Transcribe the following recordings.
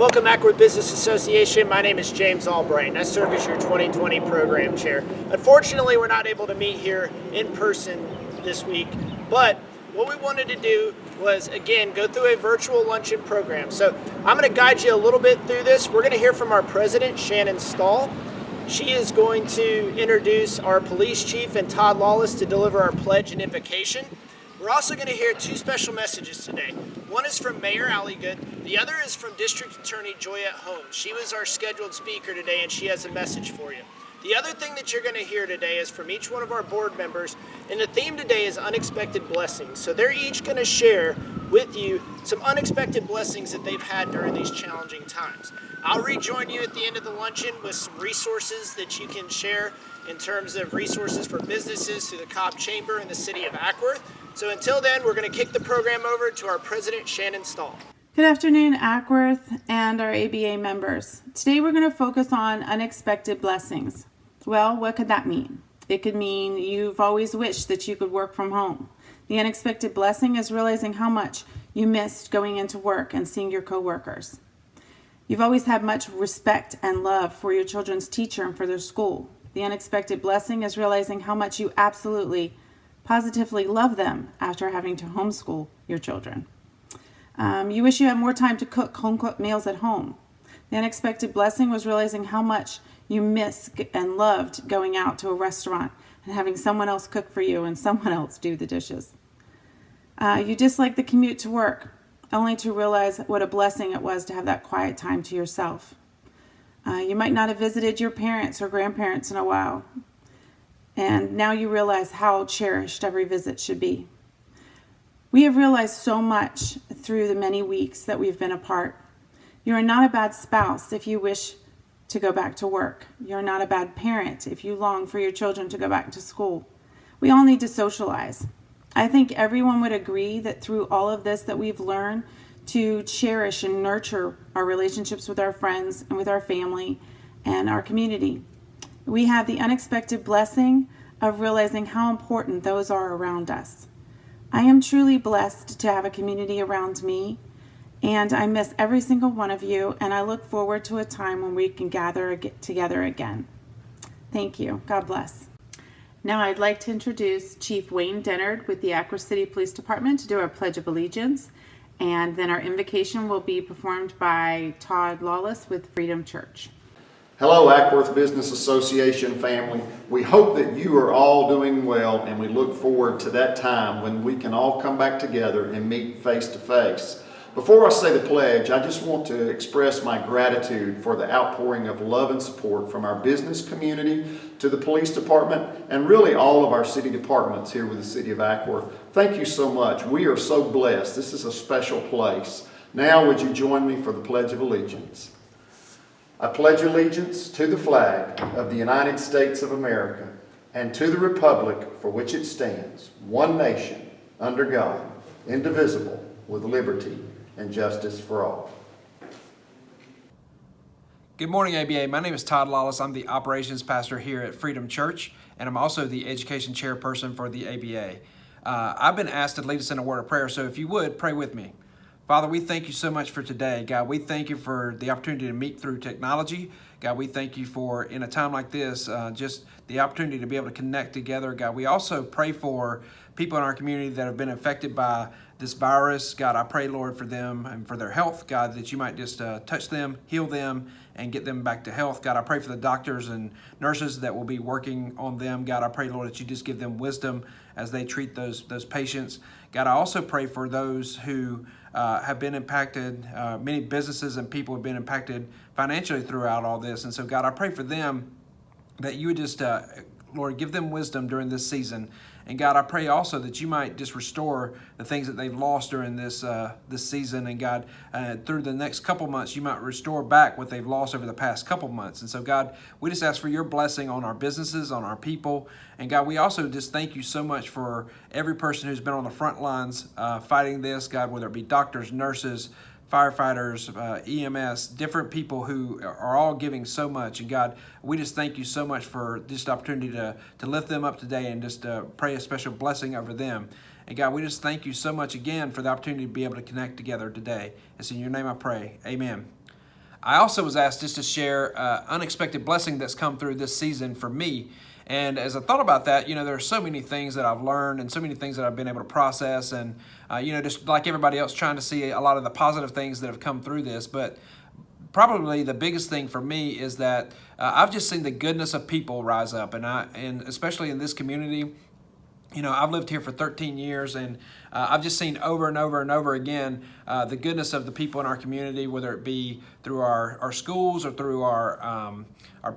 Welcome, Acworth Business Association. My name is James Albright. I serve as your 2020 program chair. Unfortunately, we're not able to meet here in person this week, but what we wanted to do was, again, go through a virtual luncheon program. So I'm going to guide you a little bit through this. We're going to hear from our president, Shannon Stahl. She is going to introduce our police chief and Todd Lawless to deliver our pledge and invocation. We're also going to hear two special messages today. One is from Mayor Alligood. The other is from District Attorney Joyette Holmes. She was our scheduled speaker today, and she has a message for you. The other thing that you're going to hear today is from each one of our board members, and the theme today is unexpected blessings. So they're each going to share with you some unexpected blessings that they've had during these challenging times. I'll rejoin you at the end of the luncheon with some resources that you can share in terms of resources for businesses through the Cobb Chamber in the city of Acworth. So until then, we're going to kick the program over to our president, Shannon Stahl. Good afternoon, Acworth and our ABA members. Today we're going to focus on unexpected blessings. Well, what could that mean? It could mean you've always wished that you could work from home. The unexpected blessing is realizing how much you missed going into work and seeing your coworkers. You've always had much respect and love for your children's teacher and for their school. The unexpected blessing is realizing how much you absolutely, positively love them after having to homeschool your children. You wish you had more time to cook home-cooked meals at home. The unexpected blessing was realizing how much you miss and loved going out to a restaurant and having someone else cook for you and someone else do the dishes. You dislike the commute to work, only to realize what a blessing it was to have that quiet time to yourself. You might not have visited your parents or grandparents in a while, and now you realize how cherished every visit should be. We have realized so much through the many weeks that we've been apart. You are not a bad spouse if you wish to go back to work. You're not a bad parent if you long for your children to go back to school. We all need to socialize. I think everyone would agree that through all of this that we've learned to cherish and nurture our relationships with our friends and with our family and our community. We have the unexpected blessing of realizing how important those are around us. I am truly blessed to have a community around me, and I miss every single one of you, and I look forward to a time when we can get together again. Thank you. God bless. Now I'd like to introduce Chief Wayne Dennard with the Acworth City Police Department to do our Pledge of Allegiance, and then our invocation will be performed by Todd Lawless with Freedom Church. Hello, Acworth Business Association family. We hope that you are all doing well, and we look forward to that time when we can all come back together and meet face to face. Before I say the pledge, I just want to express my gratitude for the outpouring of love and support from our business community to the police department and really all of our city departments here with the city of Acworth. Thank you so much. We are so blessed. This is a special place. Now would you join me for the Pledge of Allegiance? I pledge allegiance to the flag of the United States of America and to the republic for which it stands, one nation, under God, indivisible, with liberty and justice for all. Good morning, ABA. My name is Todd Lawless. I'm the operations pastor here at Freedom Church, and I'm also the education chairperson for the ABA. I've been asked to lead us in a word of prayer, so if you would, pray with me. Father, we thank you so much for today. God, we thank you for the opportunity to meet through technology. God, we thank you for, in a time like this, just the opportunity to be able to connect together. God, we also pray for people in our community that have been affected by this virus. God, I pray, Lord, for them and for their health. God, that you might just touch them, heal them, and get them back to health. God, I pray for the doctors and nurses that will be working on them. God, I pray, Lord, that you just give them wisdom as they treat those patients. God, I also pray for those who have been impacted. Many businesses and people have been impacted financially throughout all this. And so, God, I pray for them that you would just, Lord, give them wisdom during this season. And God, I pray also that you might just restore the things that they've lost during this season. And God, through the next couple months, you might restore back what they've lost over the past couple months. And so, God, we just ask for your blessing on our businesses, on our people. And God, we also just thank you so much for every person who's been on the front lines fighting this, God, whether it be doctors, nurses, firefighters, EMS, different people who are all giving so much. And God, we just thank you so much for this opportunity to lift them up today and just pray a special blessing over them. And God, we just thank you so much again for the opportunity to be able to connect together today. It's in your name I pray. Amen. I also was asked just to share unexpected blessing that's come through this season for me. And as I thought about that, there are so many things that I've learned and so many things that I've been able to process, and just like everybody else, trying to see a lot of the positive things that have come through this. But probably the biggest thing for me is that I've just seen the goodness of people rise up, and especially in this community. I've lived here for 13 years, and I've just seen over and over and over again the goodness of the people in our community, whether it be through our schools or through our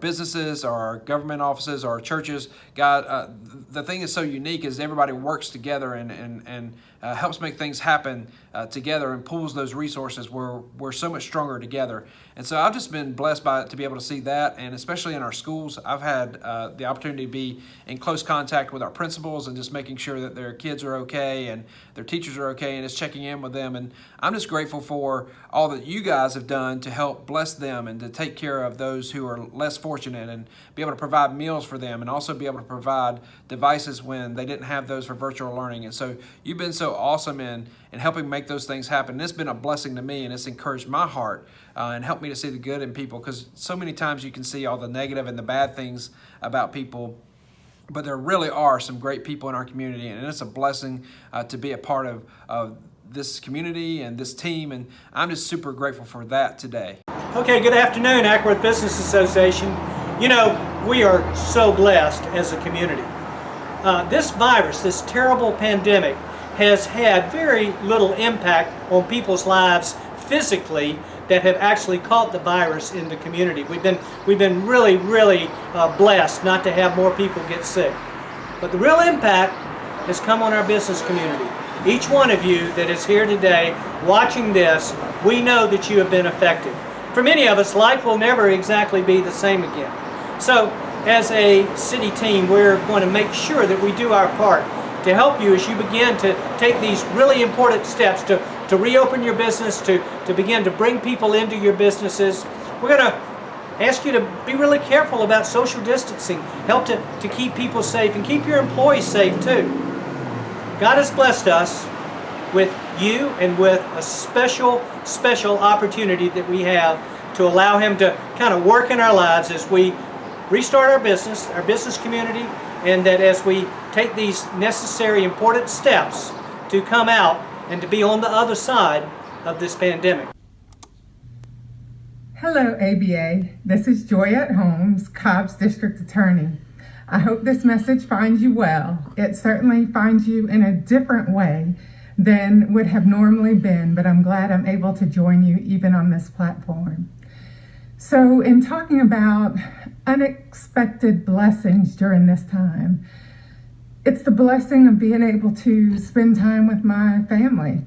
businesses or our government offices or our churches. God, the thing that's so unique is everybody works together and helps make things happen together and pulls those resources. We're so much stronger together. And so I've just been blessed to be able to see that, and especially in our schools, I've had the opportunity to be in close contact with our principals and just making sure that their kids are okay and their teachers are okay, and just checking in with them. And I'm just grateful for all that you guys have done to help bless them and to take care of those who are less fortunate and be able to provide meals for them, and also be able to provide devices when they didn't have those for virtual learning. And so you've been so awesome in helping make those things happen. And it's been a blessing to me, and it's encouraged my heart and helped me to see the good in people, because so many times you can see all the negative and the bad things about people, but there really are some great people in our community, and it's a blessing to be a part of this community and this team, and I'm just super grateful for that today. Okay, good afternoon, Acworth Business Association. We are so blessed as a community. This virus, this terrible pandemic, has had very little impact on people's lives physically that have actually caught the virus in the community. We've been really blessed not to have more people get sick. But the real impact has come on our business community. Each one of you that is here today watching this, we know that you have been affected. For many of us, life will never exactly be the same again. So as a city team, we're going to make sure that we do our part to help you as you begin to take these really important steps to reopen your business, to begin to bring people into your businesses. We're going to ask you to be really careful about social distancing, help to keep people safe and keep your employees safe too. God has blessed us with you and with a special opportunity that we have to allow Him to kind of work in our lives as we restart our business community, and that as we take these necessary, important steps to come out and to be on the other side of this pandemic. Hello, ABA. This is Joyette Holmes, Cobb's District Attorney. I hope this message finds you well. It certainly finds you in a different way than would have normally been, but I'm glad I'm able to join you even on this platform. So in talking about unexpected blessings during this time, it's the blessing of being able to spend time with my family.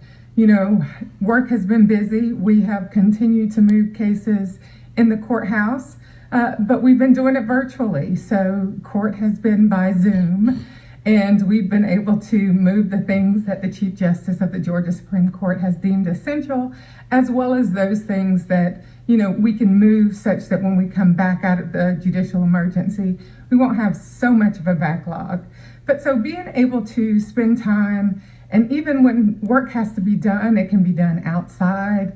Work has been busy. We have continued to move cases in the courthouse, but we've been doing it virtually. So court has been by Zoom, and we've been able to move the things that the Chief Justice of the Georgia Supreme Court has deemed essential, as well as those things that we can move such that when we come back out of the judicial emergency, we won't have so much of a backlog. But so being able to spend time, and even when work has to be done, it can be done outside,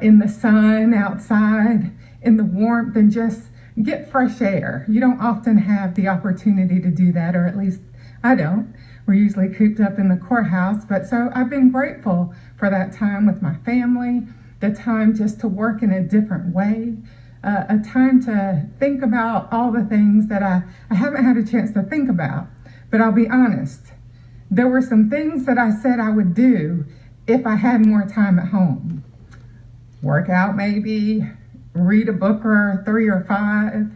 in the sun, outside, in the warmth, and just get fresh air. You don't often have the opportunity to do that, or at least I don't. We're usually cooped up in the courthouse, but so I've been grateful for that time with my family, the time just to work in a different way, a time to think about all the things that I haven't had a chance to think about. But I'll be honest, there were some things that I said I would do if I had more time at home. Work out maybe, read a book or 3 or 5.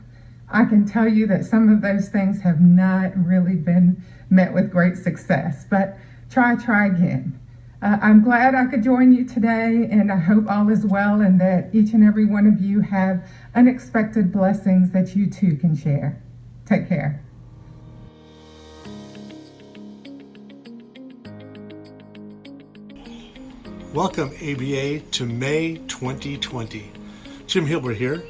I can tell you that some of those things have not really been met with great success, but try again. I'm glad I could join you today, and I hope all is well and that each and every one of you have unexpected blessings that you too can share. Take care. Welcome, ABA, to May 2020. Jim Hilbert here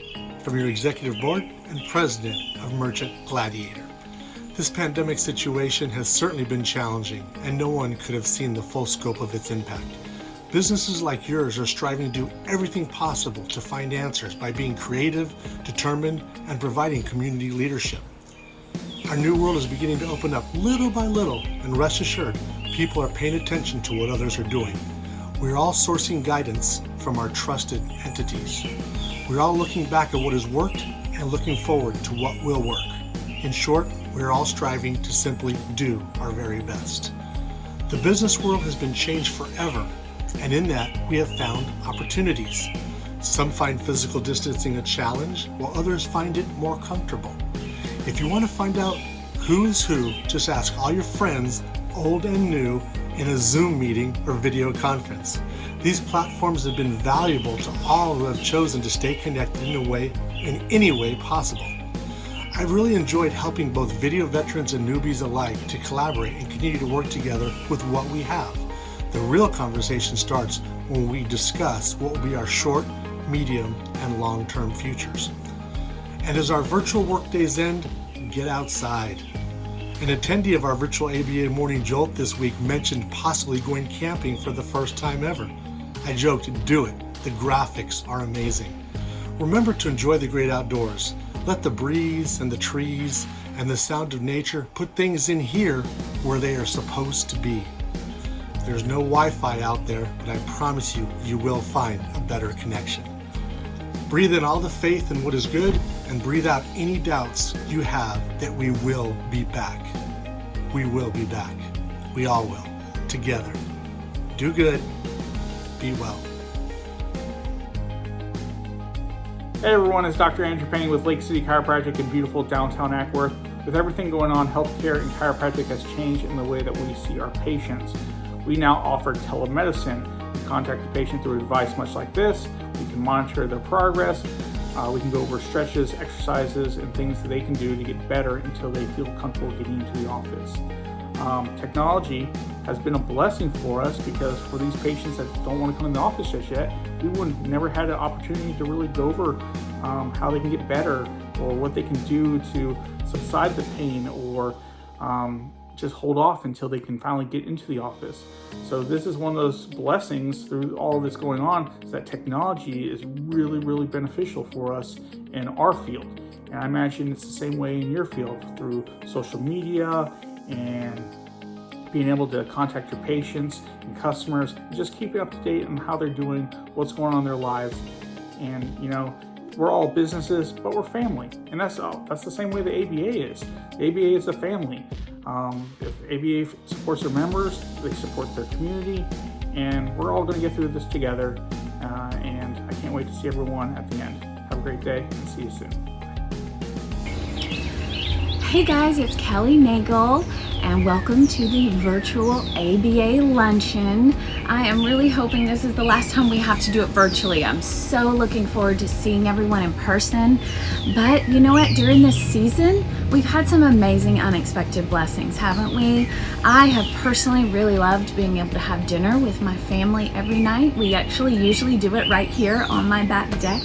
from your Executive Board and President of Merchant Gladiator. This pandemic situation has certainly been challenging, and no one could have seen the full scope of its impact. Businesses like yours are striving to do everything possible to find answers by being creative, determined, and providing community leadership. Our new world is beginning to open up little by little, and rest assured, people are paying attention to what others are doing. We're all sourcing guidance from our trusted entities. We're all looking back at what has worked and looking forward to what will work. In short, we're all striving to simply do our very best. The business world has been changed forever, and in that we have found opportunities. Some find physical distancing a challenge, while others find it more comfortable. If you want to find out who's who, just ask all your friends, old and new, in a Zoom meeting or video conference. These platforms have been valuable to all who have chosen to stay connected in any way possible. I've really enjoyed helping both video veterans and newbies alike to collaborate and continue to work together with what we have. The real conversation starts when we discuss what will be our short, medium, and long-term futures. And as our virtual workdays end, get outside. An attendee of our virtual ABA Morning Jolt this week mentioned possibly going camping for the first time ever. I joked, do it. The graphics are amazing. Remember to enjoy the great outdoors. Let the breeze and the trees and the sound of nature put things in here where they are supposed to be. There's no Wi-Fi out there, but I promise you, you will find a better connection. Breathe in all the faith in what is good and breathe out any doubts you have that we will be back. We will be back. We all will. Together. Do good. Be well. Hey everyone, it's Dr. Andrew Payne with Lake City Chiropractic in beautiful downtown Acworth. With everything going on, healthcare and chiropractic has changed in the way that we see our patients. We now offer telemedicine. We contact the patient through a device much like this. We can monitor their progress. We can go over stretches, exercises, and things that they can do to get better until they feel comfortable getting into the office. Technology has been a blessing for us because for these patients that don't want to come in the office just yet, we never had an opportunity to really go over how they can get better or what they can do to subside the pain or just hold off until they can finally get into the office. So this is one of those blessings through all of this going on, is that technology is really, really beneficial for us in our field. And I imagine it's the same way in your field through social media and being able to contact your patients and customers, and just keeping up to date on how they're doing, what's going on in their lives. And you know, we're all businesses, but we're family. And that's the same way the ABA is. The ABA is a family. If ABA supports their members, they support their community, and we're all going to get through this together. And I can't wait to see everyone at the end. Have a great day and see you soon. Hey guys, it's Kelly Nagel and welcome to the virtual ABA Luncheon. I am really hoping this is the last time we have to do it virtually. I'm so looking forward to seeing everyone in person. But you know what, during this season, we've had some amazing unexpected blessings, haven't we? I have personally really loved being able to have dinner with my family every night. We actually usually do it right here on my back deck.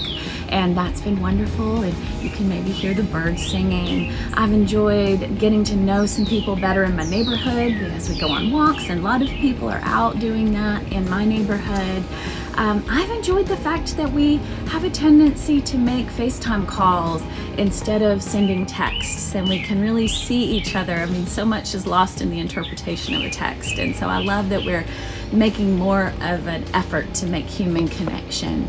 And that's been wonderful, and you can maybe hear the birds singing. I've enjoyed getting to know some people better in my neighborhood as we go on walks, and a lot of people are out doing that in my neighborhood. I've enjoyed the fact that we have a tendency to make FaceTime calls instead of sending texts, and we can really see each other. I mean, so much is lost in the interpretation of a text, and so I love that we're making more of an effort to make human connection.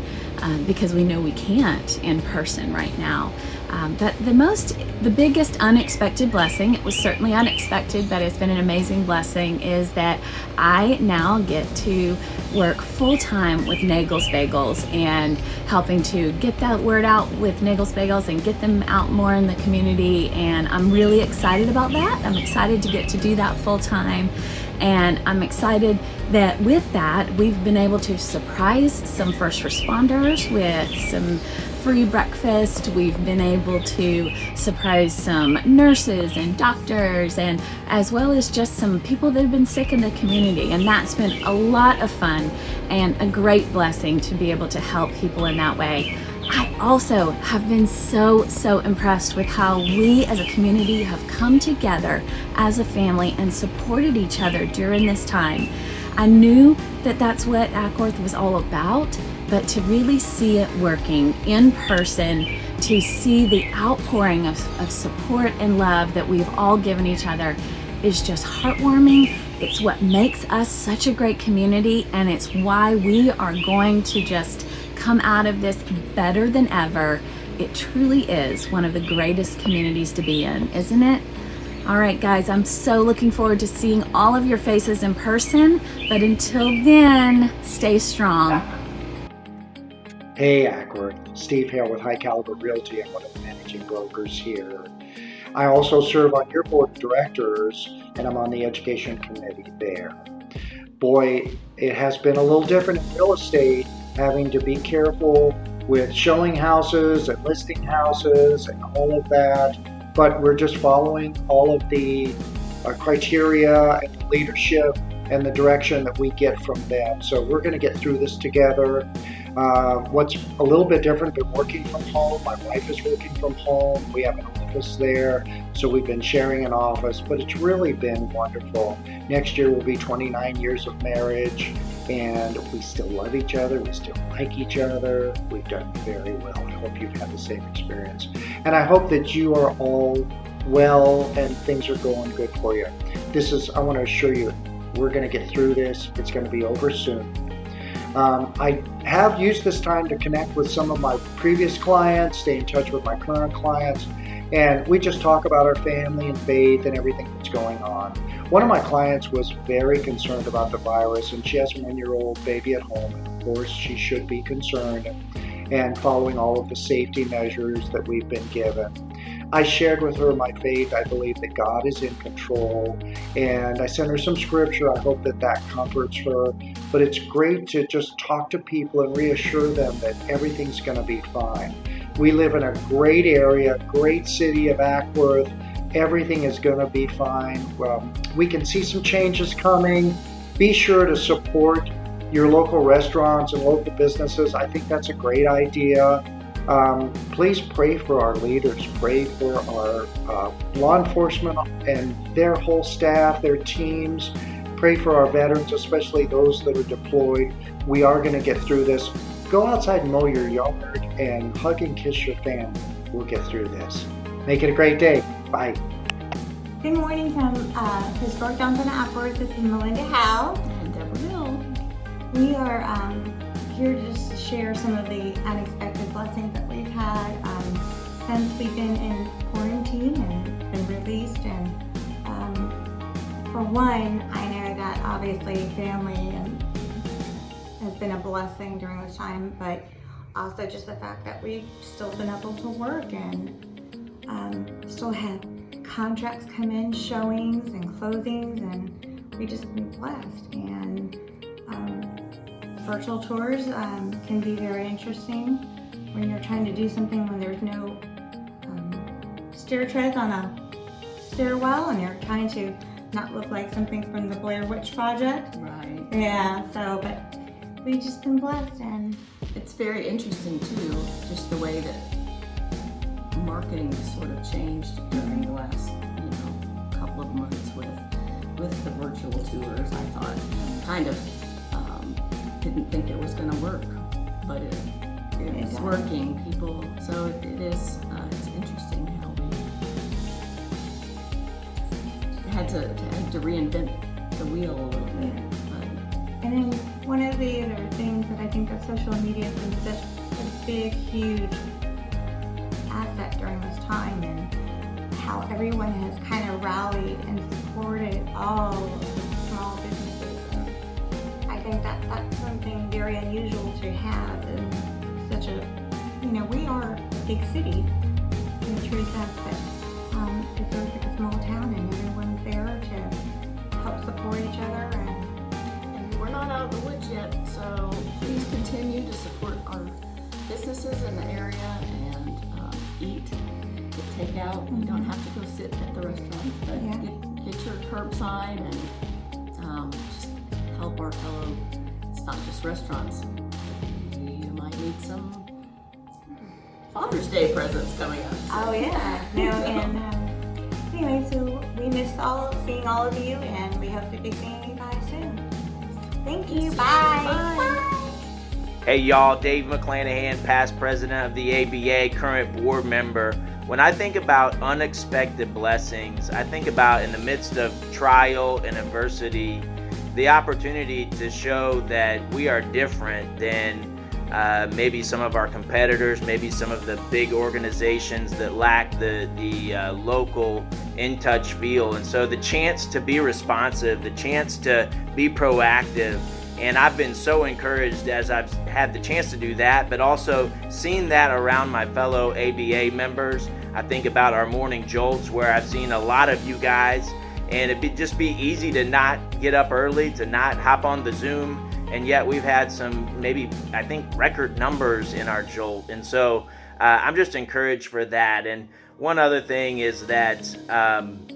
Because we know we can't in person right now. But the biggest unexpected blessing, it was certainly unexpected, but it's been an amazing blessing, is that I now get to work full-time with Nagel's Bagels and helping to get that word out with Nagel's Bagels and get them out more in the community. And I'm really excited about that. I'm excited to get to do that full-time. And I'm excited that with that, we've been able to surprise some first responders with some free breakfast. We've been able to surprise some nurses and doctors, and as well as just some people that have been sick in the community. And that's been a lot of fun and a great blessing to be able to help people in that way. I also have been so impressed with how we as a community have come together as a family and supported each other during this time. I knew that that's what Acworth was all about, but to really see it working in person, to see the outpouring of support and love that we've all given each other is just heartwarming. It's what makes us such a great community, and it's why we are going to just come out of this better than ever. It truly is one of the greatest communities to be in, isn't it? All right, guys, I'm so looking forward to seeing all of your faces in person, but until then, stay strong. Hey, Acworth. Steve Hale with High Caliber Realty. I'm one of the managing brokers here. I also serve on your board of directors, and I'm on the education committee there. Boy, it has been a little different in real estate, having to be careful with showing houses and listing houses and all of that. But we're just following all of the criteria and the leadership and the direction that we get from them. So we're going to get through this together. What's a little bit different than working from home, my wife is working from home. We have an office there, so we've been sharing an office, but it's really been wonderful. Next year will be 29 years of marriage, and we still love each other. We still like each other. We've done very well. I hope you've had the same experience. And I hope that you are all well and things are going good for you. I want to assure you, we're going to get through this. It's going to be over soon. I have used this time to connect with some of my previous clients, stay in touch with my current clients, and we just talk about our family and faith and everything that's going on. One of my clients was very concerned about the virus, and she has a 1-year-old baby at home. And of course, she should be concerned and following all of the safety measures that we've been given. I shared with her my faith. I believe that God is in control, and I sent her some scripture. I hope that that comforts her. But it's great to just talk to people and reassure them that everything's going to be fine. We live in a great area, great city of Acworth. Everything is going to be fine. We can see some changes coming. Be sure to support your local restaurants and local businesses. I think that's a great idea. Please pray for our leaders, pray for our law enforcement and their whole staff, their teams. Pray for our veterans, especially those that are deployed. We are going to get through this. Go outside and mow your yard and hug and kiss your family. We'll get through this. Make it a great day. Bye. Good morning from Historic Downtown Acworth. This is Melinda Howe. And Deborah Hill. We are here just to share some of the unexpected blessings that we've had since we've been in quarantine and been released. And for one, I know that obviously family has been a blessing during this time, but also just the fact that we've still been able to work and still had contracts come in, showings and closings, and we just been blessed. And virtual tours can be very interesting when you're trying to do something when there's no stair treads on a stairwell and you're trying to not look like something from the Blair Witch Project. Right. Yeah, but we've just been blessed. And it's very interesting too, just the way that marketing sort of changed during the last, couple of months with the virtual tours. I thought kind of didn't think it was going to work, but it's working. People, so it is. It's interesting how we had to reinvent the wheel a little bit. And then one of the other things that I think that social media has been such a big, huge asset during this time, and how everyone has kind of rallied and supported all of the small businesses. And I think that that's something very unusual to have in such a, we are a big city in the true sense that it's like a small town and everyone's there to help support each other. And we're not out of the woods yet, so please continue to support our businesses in the area and eat, get takeout. You don't have to go sit at the restaurant, but get your curbside and just help our fellow. It's not just restaurants. You might need some Father's Day presents coming up. So. Oh yeah, anyway, so we missed seeing all of you, and we hope to be seeing you guys soon. Thank you. Bye. Hey y'all, Dave McClanahan, past president of the ABA, current board member. When I think about unexpected blessings, I think about in the midst of trial and adversity, the opportunity to show that we are different than maybe some of our competitors, maybe some of the big organizations that lack the local in-touch feel. And so the chance to be responsive, the chance to be proactive, and I've been so encouraged as I've had the chance to do that, but also seeing that around my fellow ABA members. I think about our morning jolts where I've seen a lot of you guys, and it'd just be easy to not get up early, to not hop on the Zoom, and yet we've had some maybe, I think, record numbers in our jolt. And so I'm just encouraged for that. And one other thing is that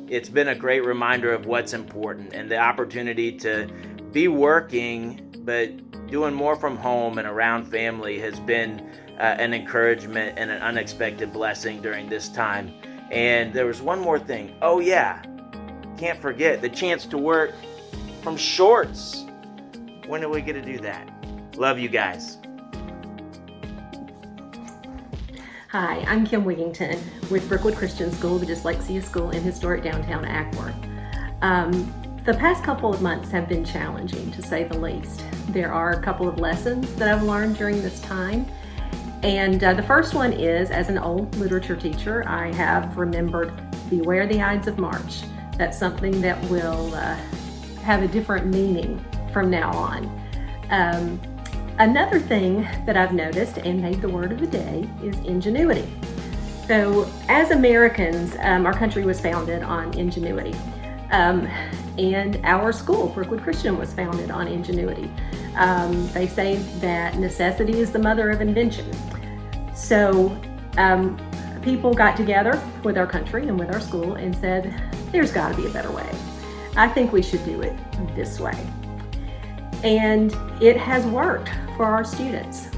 it's been a great reminder of what's important and the opportunity to be working, but doing more from home and around family has been an encouragement and an unexpected blessing during this time. And there was one more thing. Oh yeah, can't forget the chance to work from shorts. When are we going to do that? Love you guys. Hi, I'm Kim Wigington with Brookwood Christian School, the dyslexia school in historic downtown Acworth. The past couple of months have been challenging, to say the least. There are a couple of lessons that I've learned during this time. And the first one is, as an old literature teacher, I have remembered Beware the Ides of March. That's something that will have a different meaning from now on. Another thing that I've noticed and made the word of the day is ingenuity. So as Americans, our country was founded on ingenuity. And our school, Brookwood Christian, was founded on ingenuity. They say that necessity is the mother of invention. So people got together with our country and with our school and said, there's got to be a better way. I think we should do it this way. And it has worked for our students.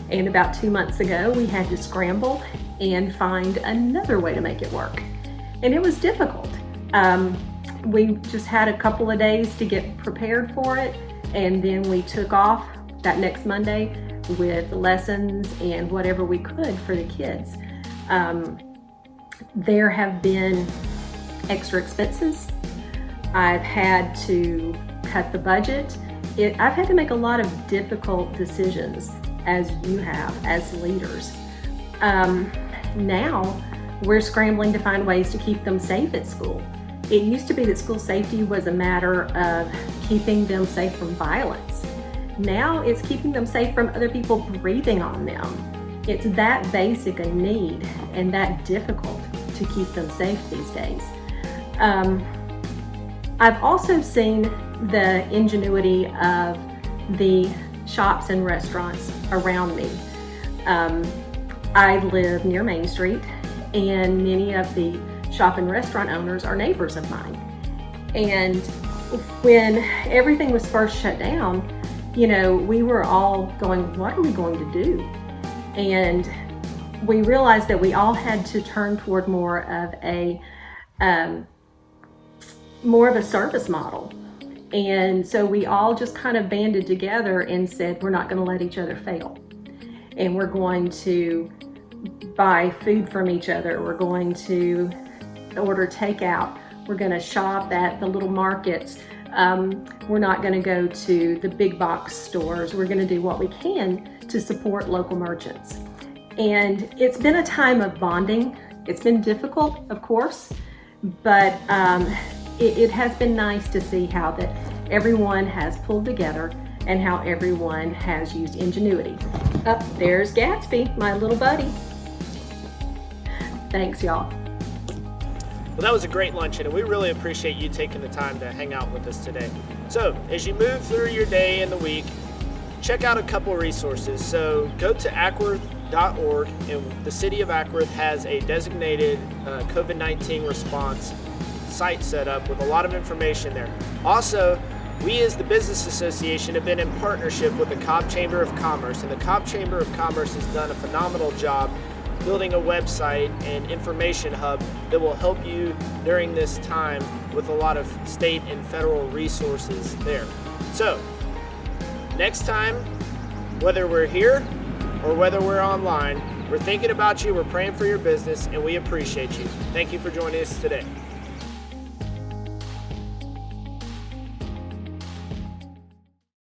And about 2 months ago, we had to scramble and find another way to make it work. And it was difficult. We just had a couple of days to get prepared for it, and then we took off that next Monday with lessons and whatever we could for the kids. There have been extra expenses. I've had to cut the budget. I've had to make a lot of difficult decisions, as you have, as leaders. Now we're scrambling to find ways to keep them safe at school. It used to be that school safety was a matter of keeping them safe from violence. Now it's keeping them safe from other people breathing on them. It's that basic a need and that difficult to keep them safe these days. I've also seen the ingenuity of the shops and restaurants around me. I live near Main Street, and many of the shop and restaurant owners are neighbors of mine. And when everything was first shut down, we were all going, what are we going to do? And we realized that we all had to turn toward more of a service model. And so we all just kind of banded together and said, we're not going to let each other fail. And we're going to buy food from each other. We're going to order takeout. We're going to shop at the little markets. We're not going to go to the big box stores. We're going to do what we can to support local merchants. And it's been a time of bonding. It's been difficult, of course, but it has been nice to see how that everyone has pulled together and how everyone has used ingenuity. There's Gatsby, my little buddy. Thanks, y'all. Well, that was a great luncheon, and we really appreciate you taking the time to hang out with us today. So, as you move through your day and the week, check out a couple resources. So, go to Acworth.org, and the city of Acworth has a designated COVID-19 response site set up with a lot of information there. Also, we as the Business Association have been in partnership with the Cobb Chamber of Commerce, and the Cobb Chamber of Commerce has done a phenomenal job building a website and information hub that will help you during this time with a lot of state and federal resources there. So, Next time, whether we're here or whether we're online, we're thinking about you, we're praying for your business, and we appreciate you. Thank you for joining us today.